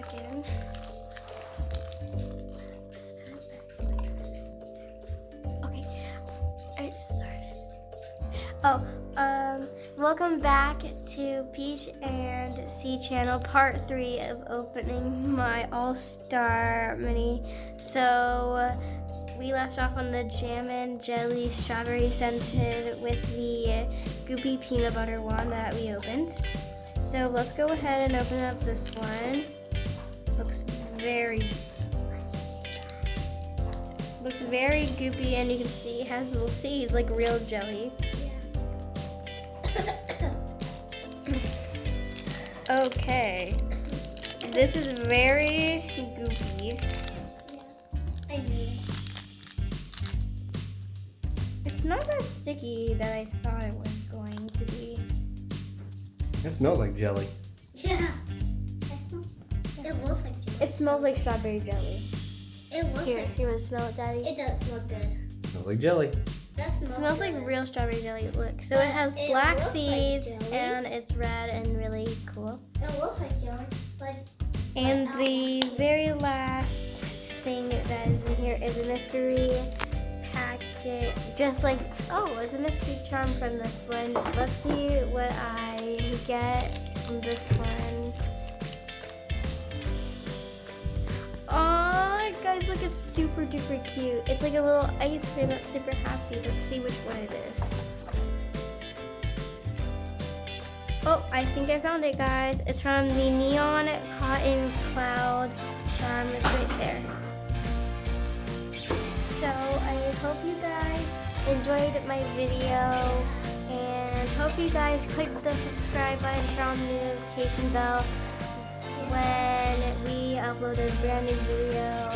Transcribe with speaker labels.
Speaker 1: second. Okay, it started. Welcome back to Peach and C channel, part 3 of opening my all-star mini. So we left off on the jam and jelly strawberry scented with the goopy peanut butter one that we opened. So let's go ahead and open up this one. Looks very goopy, and you can see it has little seeds like real jelly. Okay, this is very goopy.
Speaker 2: I knew.
Speaker 1: It's not that sticky that I thought it was going to be.
Speaker 3: It smells like jelly.
Speaker 2: Yeah. It looks like jelly.
Speaker 1: It smells like strawberry jelly.
Speaker 2: It looks
Speaker 1: Here,
Speaker 2: like.
Speaker 1: you want to smell it, Daddy?
Speaker 2: It does smell good.
Speaker 3: Smells like jelly.
Speaker 2: That
Speaker 1: It smells like
Speaker 2: good.
Speaker 1: real strawberry jelly. Look, so
Speaker 2: But
Speaker 1: it has
Speaker 2: it
Speaker 1: black
Speaker 2: looks like
Speaker 1: seeds
Speaker 2: jelly.
Speaker 1: and it's red and really cool.
Speaker 2: It looks like jelly, but.
Speaker 1: And the very last thing that is in here is a mystery packet. Just like, oh, it's a mystery charm from this one. Let's see what I get from this one. Aw, guys, look, it's super duper cute. It's like a little ice cream that's super happy. Let's see which one it is. Oh, I think I found it, guys. It's from the Neon Cotton Cloud charm. It's right there. So I hope you guys enjoyed my video, and hope you guys click the subscribe button, turn on the notification bell when we upload a brand new video.